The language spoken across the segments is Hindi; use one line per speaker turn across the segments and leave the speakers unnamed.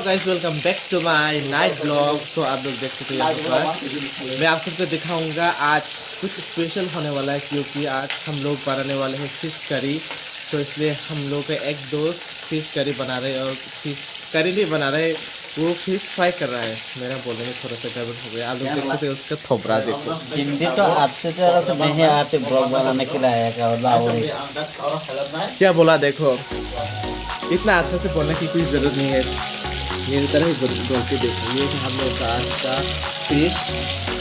Hello guys, welcome back to my night blog. तो आप लोग देख सकते हैं यहाँ पर मैं आप सबको दिखाऊंगा आज कुछ स्पेशल होने वाला है, क्योंकि आज हम लोग बनाने वाले हैं फिश करी। तो इसलिए हम लोग के एक दोस्त फिश करी बना रहे हैं, और फिश करी नहीं बना रहे, वो फिश फ्राई कर रहा है। मेरा बोलने में थोड़ा सा गड़बड़ हो गया। आप लोग देख सकते हैं उसका थोपड़ा देखो।
हिंदी तो आपसे ज़्यादा तो नहीं आते ब्लॉग बनाने के लिए आया
क्या बोला देखो, इतना अच्छा से बोलने की कोई ज़रूरत नहीं है। मेरी तरह ही बोल के देखो। ये हम लोग का आज का फिश,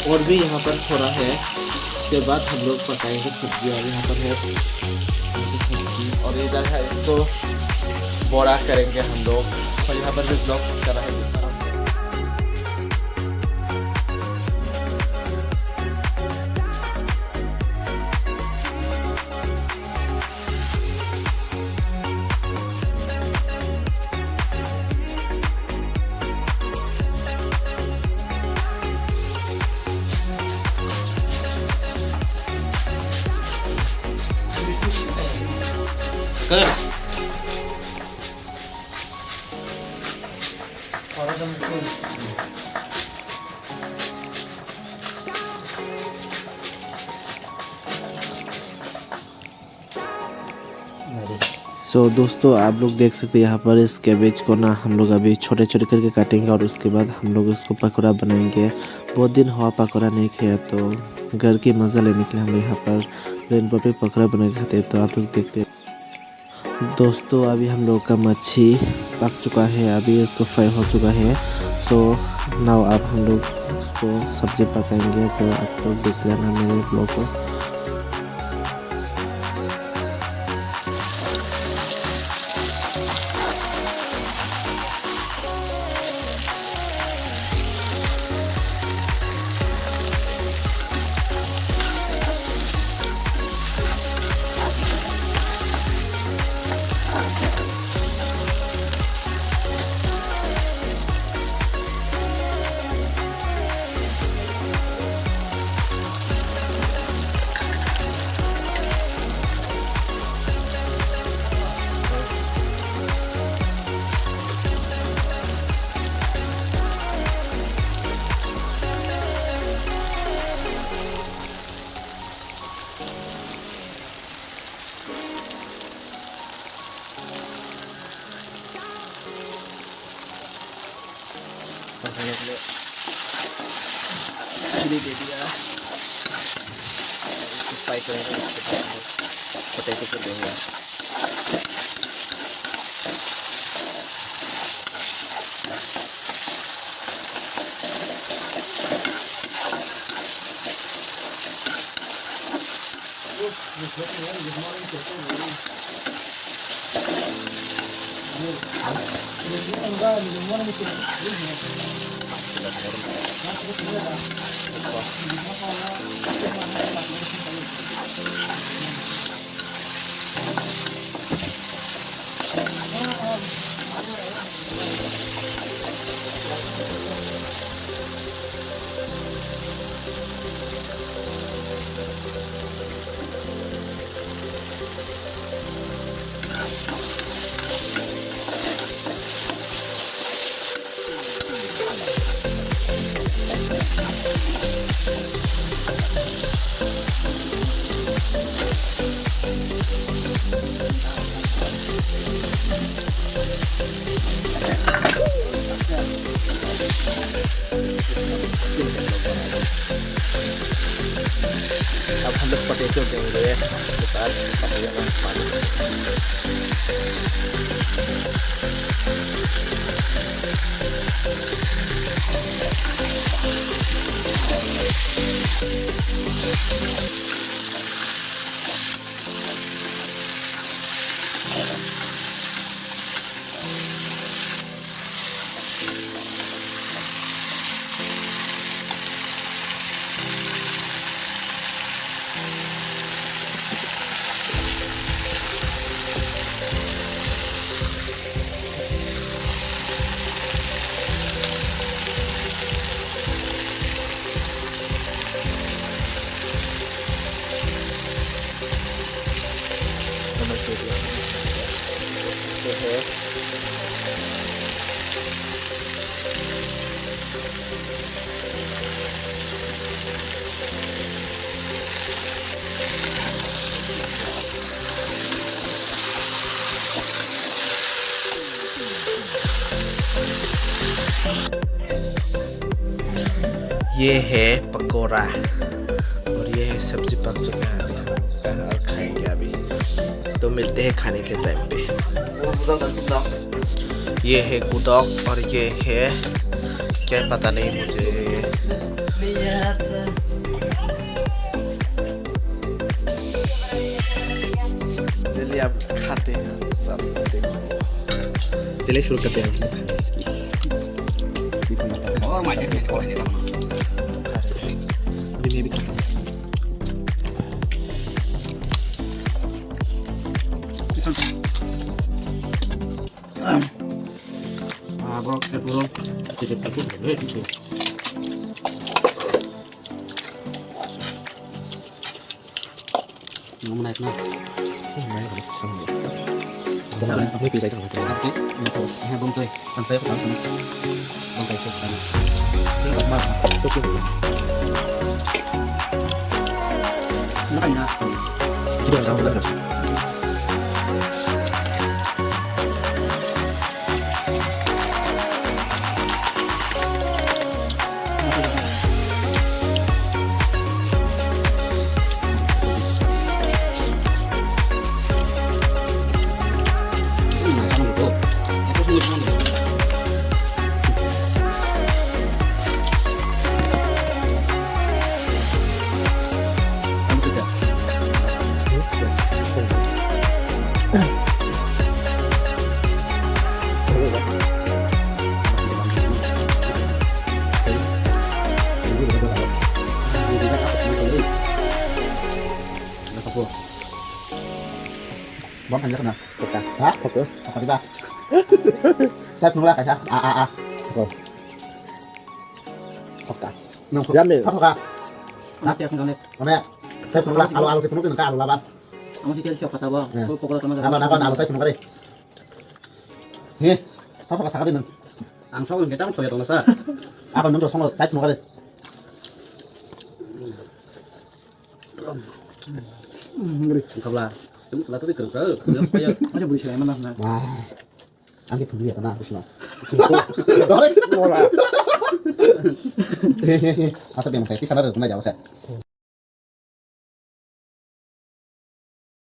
और भी यहाँ पर थोड़ा है। उसके बाद हम लोग पकाएंगे सब्जी, और यहाँ पर है सब्जी, और इधर है इसको बड़ा करेंगे हम लोग। और यहाँ पर भी ब्लॉग कर रहा है। सो दोस्तों, आप लोग देख सकते हैं यहाँ पर इस कैबेज को ना हम लोग अभी छोटे छोटे करके काटेंगे, और उसके बाद हम लोग इसको पकौड़ा बनाएंगे। बहुत दिन हुआ पकौड़ा नहीं खाया, तो घर की मज़ा लेने के लिए हम यहाँ पर रेनबो पे पकौड़ा बना के खाते हैं। तो आप लोग देखते हैं दोस्तों, अभी हम लोग का मच्छी पक चुका है, अभी इसको फ्राई हो चुका है। सो नाउ अब हम लोग इसको सब्ज़ी पकाएंगे। तो आप लोग देख लेना मेरे ब्लॉग को। दे दिया, फ्राई करेंगे, पोटैटो को देंगे। अब हम लोग पोटैटो देंगे, उसके बाद पकाएगा ये है पकोड़ा और ये है सब्जी पक चुका है अभी हम लोग और खाएंगे अभी। तो मिलते हैं खाने के टाइम पे। ये है गुदौक और ये है क्या पता नहीं मुझे। चलिए अब खाते हैं सब। देखो चलिए शुरू करते हैं
और मजे में
अभी मैं भी खाता हूँ।
bro, bro, jadi satu deh itu. Ngomong naik nah.
ไม่ปีไรกันเลย
Tapi untuk bông tươi, sampai ke dalam sana. Bông tươi ke sana.
Ini mah tuh tuh.
Makanya
Sudah tahu kan?
bom hành rất nào.
Thật à?
Hả?
Thật nữa.
Apa tiba? Saya pernah kaca.
Rồi. Thật à?
Nong
Dám đi.
Không ka.
Nanti akan kami.
Mana? Saya pernah alu saya pernah ka alu laban.
Kamu sih siapa kata bang?
Ya.
Pokoknya sama
Apa alu saya pernah ka deh. He. Apa ka sakadin?
Ang so kita ang toyo sa.
Apa nung song saya pernah ka deh.
Ngeri. Kabla. Chúng là tôi cần cỡ, bây giờ nó buổi chiều mà nè.
Wah. Anh pernah lihat na bisno. Đó đấy. Asap yang kayak sana ada pernah jauh saya.